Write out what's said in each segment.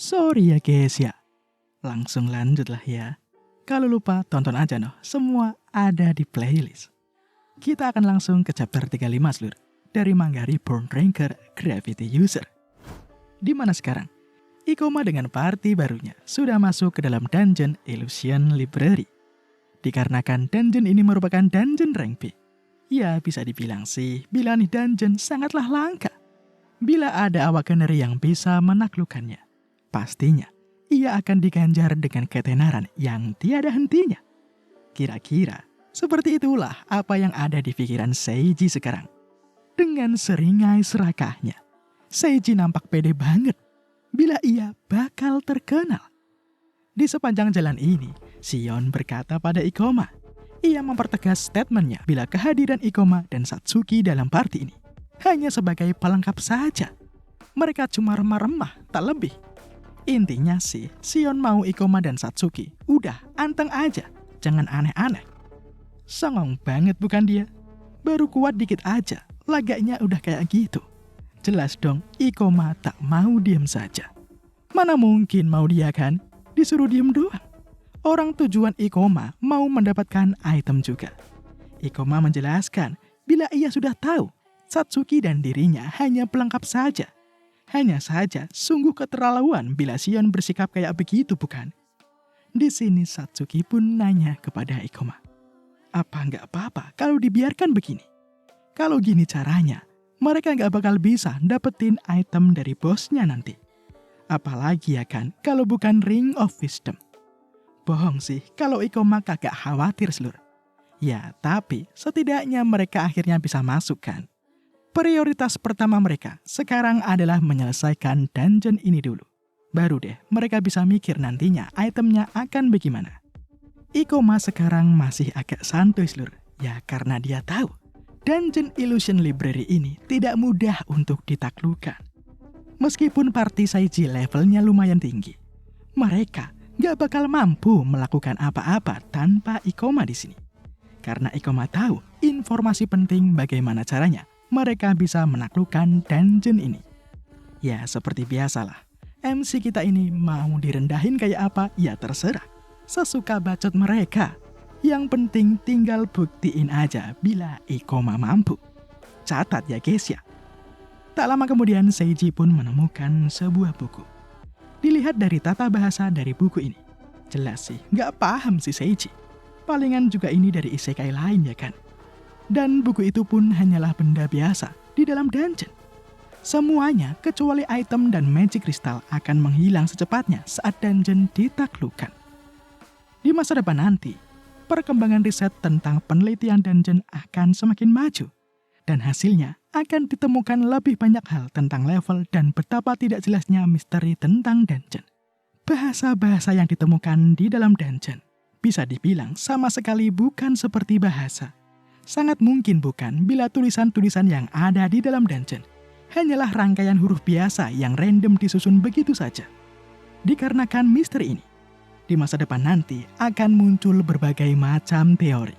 Sorry ya guys ya. Langsung lanjut lah ya. Kalau lupa tonton aja noh, semua ada di playlist. Kita akan langsung ke chapter 35 seluruh. Dari manga Reborn Ranker Gravity User. Di mana sekarang? Ikoma dengan party barunya sudah masuk ke dalam dungeon Illusion Library. Dikarenakan dungeon ini merupakan dungeon rank B. Ya bisa dibilang sih, bila nih dungeon sangatlah langka. Bila ada awakener yang bisa menaklukkannya, pastinya ia akan diganjar dengan ketenaran yang tiada hentinya. Kira-kira seperti itulah apa yang ada di pikiran Seiji sekarang. Dengan seringai serakahnya, Seiji nampak pede banget bila ia bakal terkenal. Di sepanjang jalan ini, Shion berkata pada Ikoma. Ia mempertegas statementnya bila kehadiran Ikoma dan Satsuki dalam party ini hanya sebagai pelengkap saja. Mereka cuma remah-remah, tak lebih. Intinya sih, Shion mau Ikoma dan Satsuki udah anteng aja, jangan aneh-aneh. Songong banget bukan dia? Baru kuat dikit aja, lagaknya udah kayak gitu. Jelas dong, Ikoma tak mau diem saja. Mana mungkin mau dia kan? Disuruh diem doang. Orang tujuan Ikoma mau mendapatkan item juga. Ikoma menjelaskan bila ia sudah tahu Satsuki dan dirinya hanya pelengkap saja. Hanya saja sungguh keterlaluan bila Shion bersikap kayak begitu bukan? Di sini Satsuki pun nanya kepada Ikoma. Apa nggak apa-apa kalau dibiarkan begini? Kalau gini caranya, mereka nggak bakal bisa dapetin item dari bosnya nanti. Apalagi ya kan kalau bukan Ring of Wisdom. Bohong sih kalau Ikoma kagak khawatir seluruh. Ya tapi setidaknya mereka akhirnya bisa masuk kan. Prioritas pertama mereka sekarang adalah menyelesaikan dungeon ini dulu. Baru deh mereka bisa mikir nantinya itemnya akan bagaimana. Ikoma sekarang masih agak santuy seluruh. Ya karena dia tahu dungeon Illusion Library ini tidak mudah untuk ditaklukkan. Meskipun party Seiji levelnya lumayan tinggi, mereka gak bakal mampu melakukan apa-apa tanpa Ikoma di sini. Karena Ikoma tahu informasi penting bagaimana caranya mereka bisa menaklukkan dungeon ini. Ya seperti biasalah, MC kita ini mau direndahin kayak apa, ya terserah. Sesuka bacot mereka. Yang penting tinggal buktiin aja bila Ikoma mampu. Catat ya guys ya. Tak lama kemudian Seiji pun menemukan sebuah buku. Dilihat dari tata bahasa dari buku ini, jelas sih nggak paham si Seiji. Palingan juga ini dari isekai lain ya kan. Dan buku itu pun hanyalah benda biasa di dalam dungeon. Semuanya kecuali item dan magic crystal akan menghilang secepatnya saat dungeon ditaklukkan. Di masa depan nanti, perkembangan riset tentang penelitian dungeon akan semakin maju. Dan hasilnya akan ditemukan lebih banyak hal tentang level dan betapa tidak jelasnya misteri tentang dungeon. Bahasa-bahasa yang ditemukan di dalam dungeon bisa dibilang sama sekali bukan seperti bahasa. Sangat mungkin bukan bila tulisan-tulisan yang ada di dalam dungeon hanyalah rangkaian huruf biasa yang random disusun begitu saja. Dikarenakan misteri ini, di masa depan nanti akan muncul berbagai macam teori.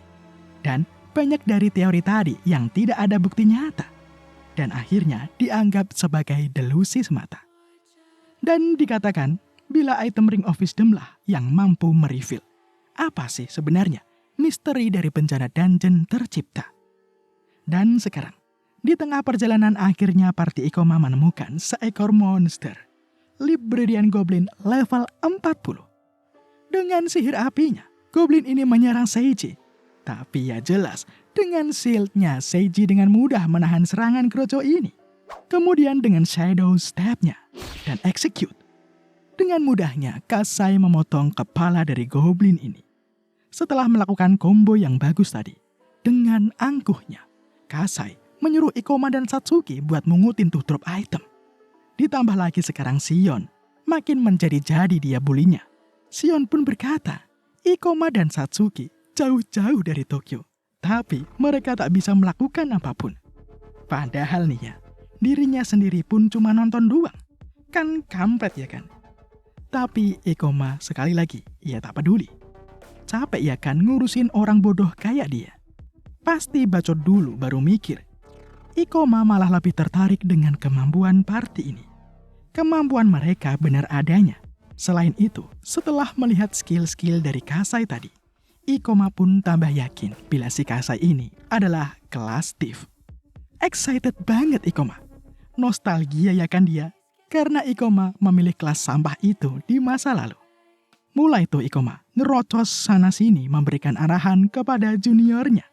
Dan banyak dari teori tadi yang tidak ada bukti nyata. Dan akhirnya dianggap sebagai delusi semata. Dan dikatakan bila item Ring of Wisdom lah yang mampu mereveal apa sih sebenarnya misteri dari bencana dungeon tercipta. Dan sekarang, di tengah perjalanan akhirnya party Ikoma menemukan seekor monster. Librarian Goblin level 40. Dengan sihir apinya, Goblin ini menyerang Seiji. Tapi ya jelas, dengan shieldnya Seiji dengan mudah menahan serangan Kroco ini. Kemudian dengan Shadow Step-nya dan Execute. Dengan mudahnya, Kasai memotong kepala dari Goblin ini. Setelah melakukan combo yang bagus tadi, dengan angkuhnya, Kasai menyuruh Ikoma dan Satsuki buat mengutin tuh drop item. Ditambah lagi sekarang Shion, makin menjadi-jadi dia bulinya. Shion pun berkata, Ikoma dan Satsuki jauh-jauh dari Tokyo, tapi mereka tak bisa melakukan apapun. Padahal nih ya, dirinya sendiri pun cuma nonton doang. Kan kampret ya kan? Tapi Ikoma sekali lagi, ia tak peduli. Capek ya kan ngurusin orang bodoh kayak dia. Pasti bacot dulu baru mikir. Ikoma malah lebih tertarik dengan kemampuan party ini. Kemampuan mereka benar adanya. Selain itu, setelah melihat skill-skill dari Kasai tadi, Ikoma pun tambah yakin bila si Kasai ini adalah kelas Thief. Excited banget Ikoma. Nostalgia ya kan dia? Karena Ikoma memilih kelas sampah itu di masa lalu. Mulai tuh Ikoma nerocos sana-sini memberikan arahan kepada juniornya.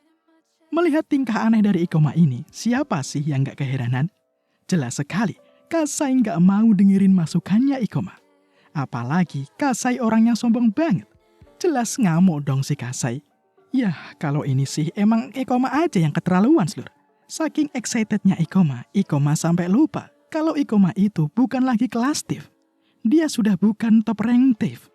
Melihat tingkah aneh dari Ikoma ini, siapa sih yang gak keheranan? Jelas sekali, Kasai gak mau dengerin masukannya Ikoma. Apalagi Kasai orangnya sombong banget. Jelas ngamuk dong si Kasai. Yah, kalau ini sih emang Ikoma aja yang keterlaluan, Slur. Saking excitednya Ikoma sampai lupa kalau Ikoma itu bukan lagi kelas Thief. Dia sudah bukan top rank Thief.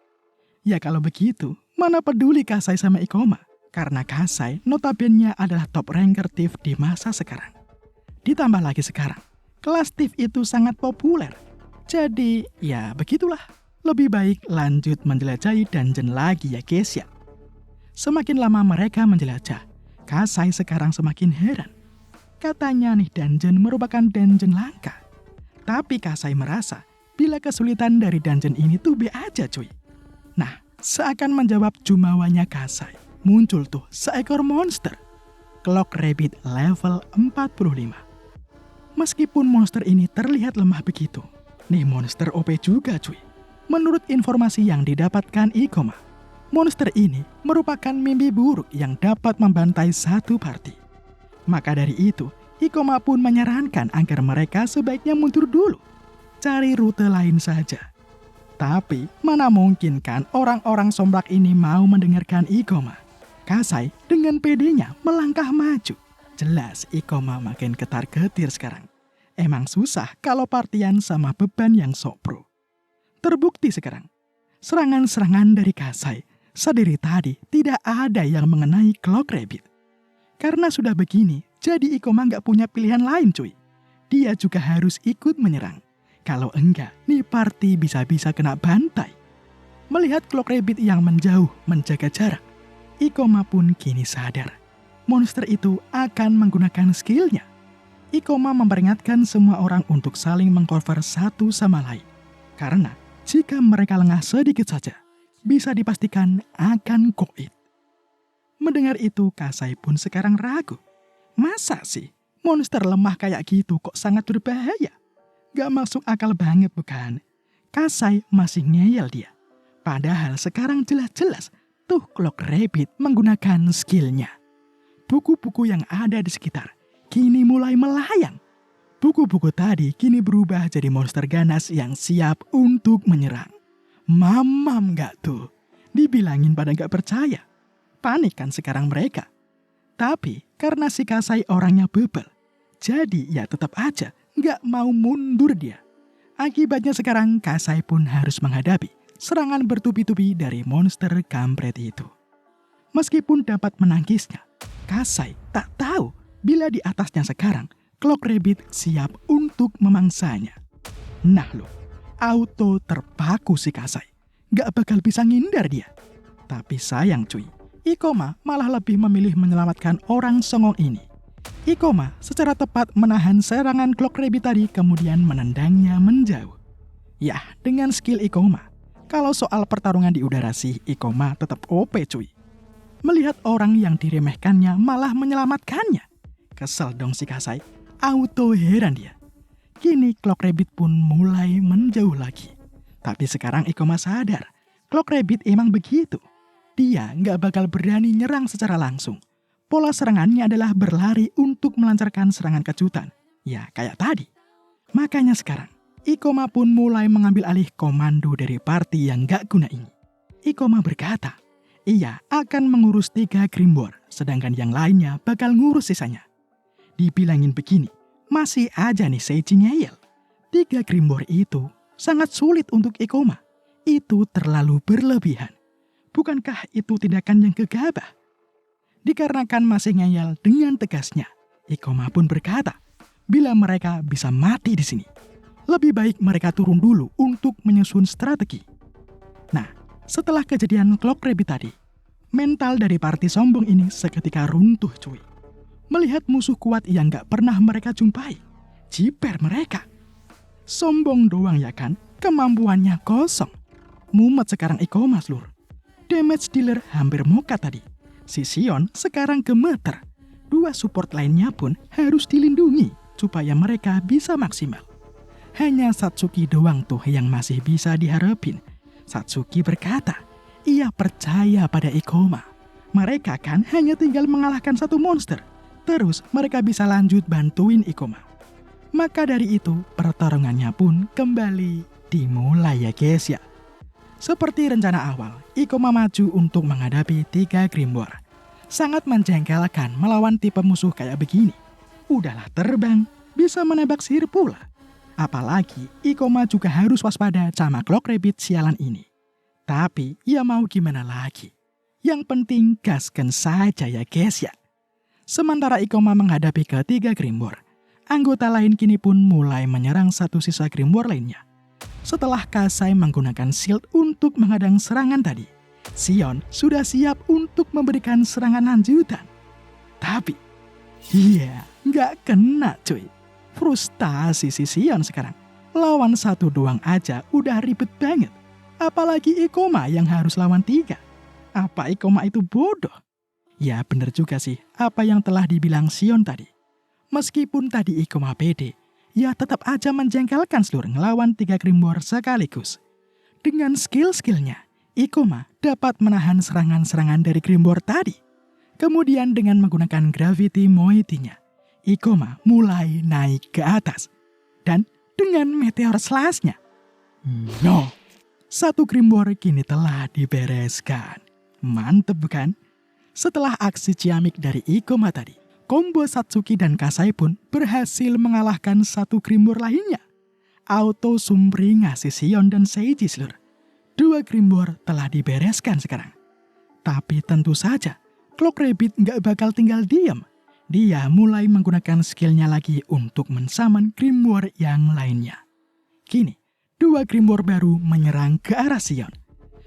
Ya kalau begitu, mana peduli Kasai sama Ikoma? Karena Kasai notabene adalah top ranker Thief di masa sekarang. Ditambah lagi sekarang, kelas Thief itu sangat populer. Jadi, ya begitulah. Lebih baik lanjut menjelajahi dungeon lagi ya guys ya. Semakin lama mereka menjelajah, Kasai sekarang semakin heran. Katanya nih dungeon merupakan dungeon langka. Tapi Kasai merasa bila kesulitan dari dungeon ini tuh be aja cuy. Nah, seakan menjawab jumawanya Kasai, muncul tuh seekor monster. Clock Rabbit level 45. Meskipun monster ini terlihat lemah begitu, nih monster OP juga cuy. Menurut informasi yang didapatkan Ikoma, monster ini merupakan mimpi buruk yang dapat membantai satu party. Maka dari itu, Ikoma pun menyarankan agar mereka sebaiknya mundur dulu, cari rute lain saja. Tapi, mana mungkin kan orang-orang somplak ini mau mendengarkan Ikoma. Kasai dengan pedenya melangkah maju. Jelas Ikoma makin ketar-ketir sekarang. Emang susah kalau partian sama beban yang sok pro. Terbukti sekarang, serangan-serangan dari Kasai sedari tadi tidak ada yang mengenai Clock Rabbit. Karena sudah begini, jadi Ikoma nggak punya pilihan lain cuy. Dia juga harus ikut menyerang. Kalau enggak, nih party bisa-bisa kena bantai. Melihat Clock Rabbit yang menjauh menjaga jarak, Ikoma pun kini sadar. Monster itu akan menggunakan skillnya. Ikoma memperingatkan semua orang untuk saling mengcover satu sama lain. Karena jika mereka lengah sedikit saja, bisa dipastikan akan koit. Mendengar itu, Kasai pun sekarang ragu. Masa sih monster lemah kayak gitu kok sangat berbahaya? Gak masuk akal banget bukan? Kasai masih ngeyel dia. Padahal sekarang jelas-jelas tuh Clock Rabbit menggunakan skillnya. Buku-buku yang ada di sekitar kini mulai melayang. Buku-buku tadi kini berubah jadi monster ganas yang siap untuk menyerang. Mamam gak tuh? Dibilangin pada gak percaya. Panik kan sekarang mereka. Tapi karena si Kasai orangnya bebel, jadi ya tetap aja gak mau mundur dia. Akibatnya sekarang Kasai pun harus menghadapi serangan bertubi-tubi dari monster kampret itu. Meskipun dapat menangkisnya, Kasai tak tahu bila di atasnya sekarang Clock Rabbit siap untuk memangsanya. Nah loh, auto terpaku si Kasai. Gak bakal bisa ngindar dia. Tapi sayang cuy, Ikoma malah lebih memilih menyelamatkan orang songong ini. Ikoma secara tepat menahan serangan Clock Rabbit tadi kemudian menendangnya menjauh. Yah, dengan skill Ikoma, kalau soal pertarungan di udara sih Ikoma tetap OP cuy. Melihat orang yang diremehkannya malah menyelamatkannya. Kesel dong si Kasai. Auto heran dia. Kini Clock Rabbit pun mulai menjauh lagi. Tapi sekarang Ikoma sadar, Clock Rabbit emang begitu. Dia nggak bakal berani nyerang secara langsung. Pola serangannya adalah berlari untuk melancarkan serangan kejutan. Ya kayak tadi. Makanya sekarang, Ikoma pun mulai mengambil alih komando dari party yang nggak guna ini. Ikoma berkata, ia akan mengurus 3 Grimoire, sedangkan yang lainnya bakal ngurus sisanya. Dibilangin begini, masih aja nih Seiji ngeyel. 3 Grimoire itu sangat sulit untuk Ikoma. Itu terlalu berlebihan. Bukankah itu tindakan yang gegabah? Dikarenakan masih ngeyel dengan tegasnya, Ikoma pun berkata, bila mereka bisa mati di sini, lebih baik mereka turun dulu untuk menyusun strategi. Nah, setelah kejadian Clock Rabbit tadi, mental dari party sombong ini seketika runtuh cuy. Melihat musuh kuat yang gak pernah mereka jumpai, jiper mereka. Sombong doang ya kan, kemampuannya kosong. Mumet sekarang Ikoma seluruh. Damage dealer hampir mokat tadi. Si Sion sekarang gemeter. Dua support lainnya pun harus dilindungi supaya mereka bisa maksimal. Hanya Satsuki doang tuh yang masih bisa diharapin. Satsuki berkata, ia percaya pada Ikoma. Mereka kan hanya tinggal mengalahkan satu monster. Terus mereka bisa lanjut bantuin Ikoma. Maka dari itu, pertarungannya pun kembali dimulai ya guys ya. Seperti rencana awal, Ikoma maju untuk menghadapi 3 Grimoire. Sangat menjengkelkan melawan tipe musuh kayak begini. Udahlah terbang, bisa menebak sihir pula. Apalagi Ikoma juga harus waspada sama Clock Rabbit sialan ini. Tapi ya mau gimana lagi. Yang penting gaskan saja ya guys ya. Sementara Ikoma menghadapi ketiga Grimoire, anggota lain kini pun mulai menyerang satu sisa Grimoire lainnya. Setelah Kasai menggunakan shield untuk menghadang serangan tadi, Sion sudah siap untuk memberikan serangan lanjutan. Tapi, nggak kena cuy. Frustasi si Sion sekarang. Lawan satu doang aja udah ribet banget. Apalagi Ikoma yang harus lawan 3. Apa Ikoma itu bodoh? Ya bener juga sih apa yang telah dibilang Sion tadi. Meskipun tadi Ikoma pede, ya tetap aja menjengkelkan seluruh ngelawan 3 Grimoire sekaligus. Dengan skill-skillnya, Ikoma dapat menahan serangan-serangan dari Grimoire tadi. Kemudian dengan menggunakan Gravity Moiety-nya, Ikoma mulai naik ke atas. Dan dengan Meteor Slash-nya, satu Grimoire kini telah dibereskan. Mantep bukan? Setelah aksi ciamik dari Ikoma tadi, combo Satsuki dan Kasai pun berhasil mengalahkan satu Grimoire lainnya. Auto Sumringa si Sion dan Seiji seluruh. 2 Grimoire telah dibereskan sekarang. Tapi tentu saja, Clock Rabbit nggak bakal tinggal diam. Dia mulai menggunakan skillnya lagi untuk mensaman Grimoire yang lainnya. Kini, 2 Grimoire baru menyerang ke arah Sion.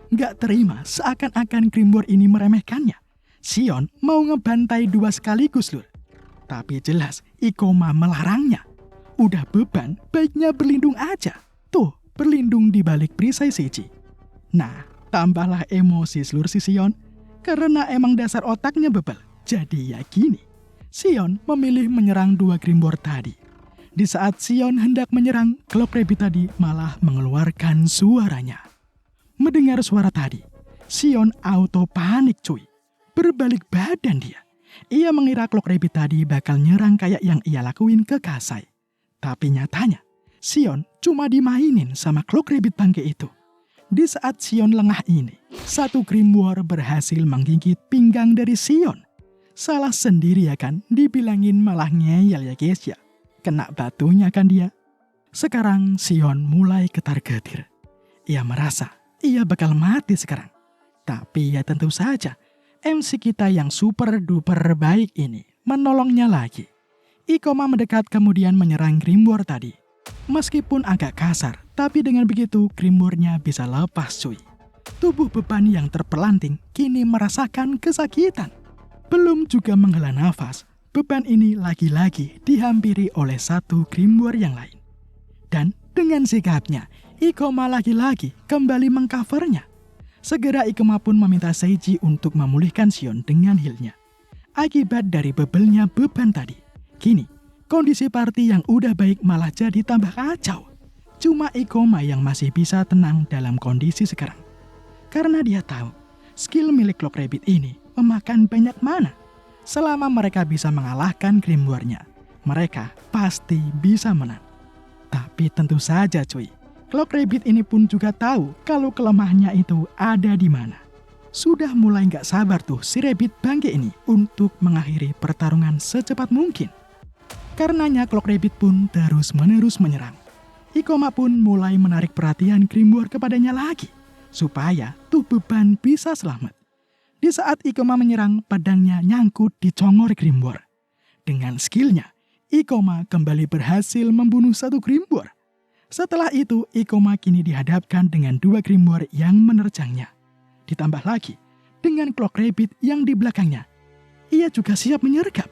Nggak terima seakan-akan Grimoire ini meremehkannya. Sion mau ngebantai 2 sekaligus lur. Tapi jelas Ikoma melarangnya. Udah beban, baiknya berlindung aja. Tuh, berlindung di balik perisai Seiji. Nah, tambahlah emosi seluruh si Sion. Karena emang dasar otaknya bebel. Jadi ya gini, Sion memilih menyerang 2 Grimoire tadi. Di saat Sion hendak menyerang, Clock Rabbit tadi malah mengeluarkan suaranya. Mendengar suara tadi, Sion auto panik cuy. Berbalik badan dia. Ia mengira Clock Rabbit tadi bakal nyerang kayak yang ia lakuin ke Kasai. Tapi nyatanya, Sion cuma dimainin sama Clock Rabbit bangke itu. Di saat Sion lengah ini, satu Grimoire berhasil menggigit pinggang dari Sion. Salah sendiri ya kan, dibilangin malah ngeyel ya guys ya. Kena batunya kan dia. Sekarang Sion mulai ketar-ketir. Ia merasa ia bakal mati sekarang. Tapi ya tentu saja, MC kita yang super duper baik ini menolongnya lagi. Ikoma mendekat kemudian menyerang Grimoire tadi. Meskipun agak kasar, tapi dengan begitu Grimoire-nya bisa lepas cuy. Tubuh beban yang terpelanting kini merasakan kesakitan. Belum juga menghela nafas, beban ini lagi-lagi dihampiri oleh satu Grimoire yang lain. Dan dengan sikapnya, Ikoma lagi-lagi kembali mengcovernya. Segera Ikoma pun meminta Seiji untuk memulihkan Sion dengan heal-nya. Akibat dari bebelnya beban tadi, kini kondisi party yang udah baik malah jadi tambah kacau. Cuma Ikoma yang masih bisa tenang dalam kondisi sekarang. Karena dia tahu, skill milik Clock Rabbit ini memakan banyak mana. Selama mereka bisa mengalahkan Grimoire-nya, mereka pasti bisa menang. Tapi tentu saja cuy, Clock Rabbit ini pun juga tahu kalau kelemahannya itu ada di mana. Sudah mulai nggak sabar tuh si Rabbit bangke ini untuk mengakhiri pertarungan secepat mungkin. Karenanya Clock Rabbit pun terus-menerus menyerang. Ikoma pun mulai menarik perhatian Grimoire kepadanya lagi, supaya tuh beban bisa selamat. Di saat Ikoma menyerang, pedangnya nyangkut di congor Grimoire. Dengan skillnya, Ikoma kembali berhasil membunuh satu Grimoire. Setelah itu, Ikoma kini dihadapkan dengan 2 Grimoire yang menerjangnya. Ditambah lagi, dengan Clock Rabbit yang di belakangnya. Ia juga siap menyergap.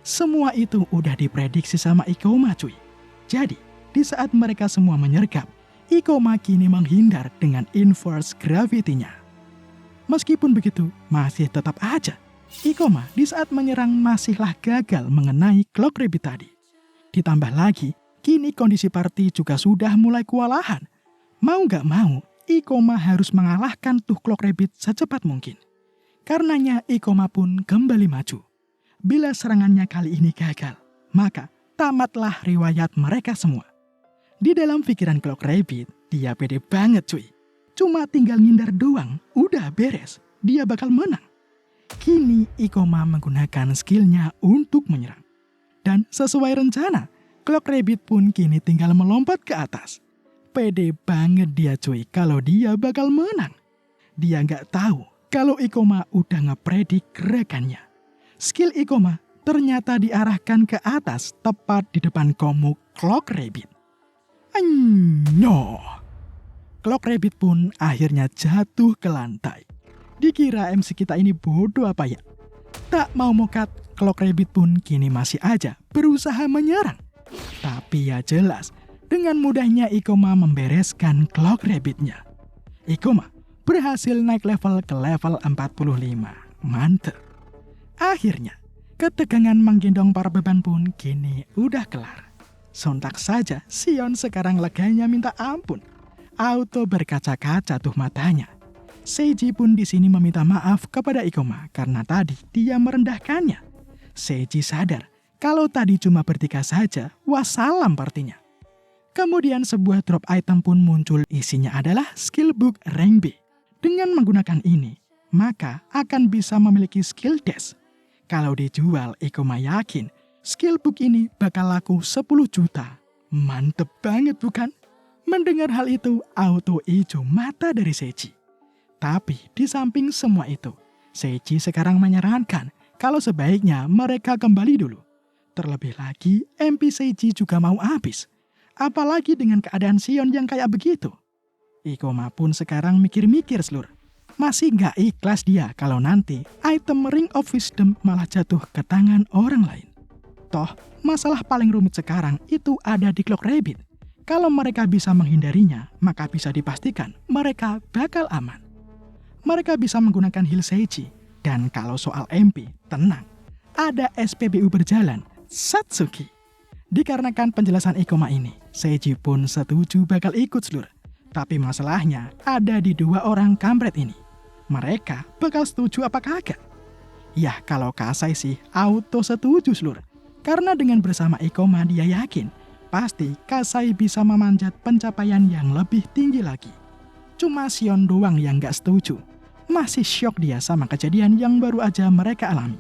Semua itu udah diprediksi sama Ikoma cuy. Jadi, Di saat mereka semua menyergap, Ikoma kini menghindar dengan inverse gravity-nya. Meskipun begitu, masih tetap aja Ikoma di saat menyerang masihlah gagal mengenai Clock Rabbit tadi. Ditambah lagi, kini kondisi party juga sudah mulai kewalahan. Mau gak mau, Ikoma harus mengalahkan tuh Clock Rabbit secepat mungkin. Karenanya Ikoma pun kembali maju. Bila serangannya kali ini gagal, maka tamatlah riwayat mereka semua. Di dalam pikiran Clock Rabbit, dia pede banget cuy. Cuma tinggal ngindar doang, udah beres, dia bakal menang. Kini Ikoma menggunakan skillnya untuk menyerang. Dan sesuai rencana, Clock Rabbit pun kini tinggal melompat ke atas. Pede banget dia cuy kalau dia bakal menang. Dia nggak tahu kalau Ikoma udah ngepredik gerakannya. Skill Ikoma ternyata diarahkan ke atas tepat di depan komuk Clock Rabbit. Anyo! Clock Rabbit pun akhirnya jatuh ke lantai. Dikira MC kita ini bodoh apa ya? Tak mau mokat, Clock Rabbit pun kini masih aja berusaha menyerang. Tapi ya jelas, dengan mudahnya Ikoma membereskan Clock Rabbit-nya. Ikoma berhasil naik level ke level 45. Mantep. Akhirnya, ketegangan menggendong para beban pun kini udah kelar. Sontak saja, Sion sekarang leganya minta ampun. Auto berkaca-kaca tuh matanya. Seiji pun di sini meminta maaf kepada Ikoma karena tadi dia merendahkannya. Seiji sadar kalau tadi cuma bertiga saja, wassalam partinya. Kemudian sebuah drop item pun muncul, isinya adalah skill book rank B. Dengan menggunakan ini, maka akan bisa memiliki skill dash. Kalau dijual, Ikoma yakin skill book ini bakal laku 10 juta. Mantep banget bukan? Mendengar hal itu, auto ijo mata dari Seiji. Tapi di samping semua itu, Seiji sekarang menyarankan kalau sebaiknya mereka kembali dulu. Terlebih lagi, MP Seiji juga mau habis. Apalagi dengan keadaan Sion yang kayak begitu. Ikoma pun sekarang mikir-mikir seluruh. Masih nggak ikhlas dia kalau nanti item Ring of Wisdom malah jatuh ke tangan orang lain. Toh, masalah paling rumit sekarang itu ada di Clock Rabbit. Kalau mereka bisa menghindarinya, maka bisa dipastikan mereka bakal aman. Mereka bisa menggunakan heal Seiji. Dan kalau soal MP, tenang. Ada SPBU berjalan, Satsuki. Dikarenakan penjelasan Ikoma ini, Seiji pun setuju bakal ikut seluruh. Tapi masalahnya ada di dua orang kampret ini. Mereka bakal setuju apa kagak? Yah, kalau Kasai sih auto setuju seluruh. Karena dengan bersama Ikoma dia yakin pasti Kasai bisa memanjat pencapaian yang lebih tinggi lagi. Cuma Sion doang yang gak setuju. Masih syok dia sama kejadian yang baru aja mereka alami.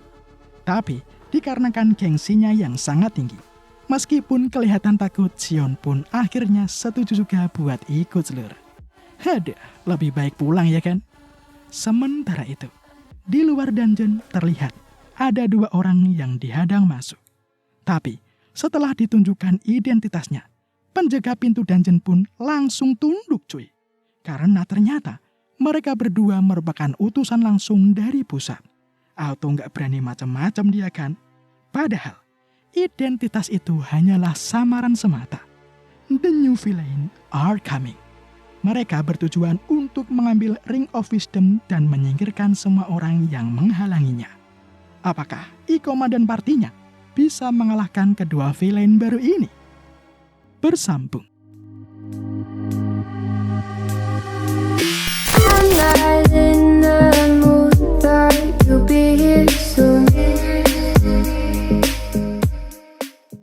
Tapi dikarenakan gengsinya yang sangat tinggi, meskipun kelihatan takut, Sion pun akhirnya setuju juga buat ikut seluruh. Haduh, lebih baik pulang ya kan? Sementara itu, di luar dungeon terlihat ada dua orang yang dihadang masuk. Tapi setelah ditunjukkan identitasnya, penjaga pintu dungeon pun langsung tunduk cuy. Karena ternyata mereka berdua merupakan utusan langsung dari pusat. Auto nggak berani macam-macam dia kan? Padahal identitas itu hanyalah samaran semata. The new villain are coming. Mereka bertujuan untuk mengambil Ring of Wisdom dan menyingkirkan semua orang yang menghalanginya. Apakah Ikoma dan partinya bisa mengalahkan kedua villain baru ini? Bersambung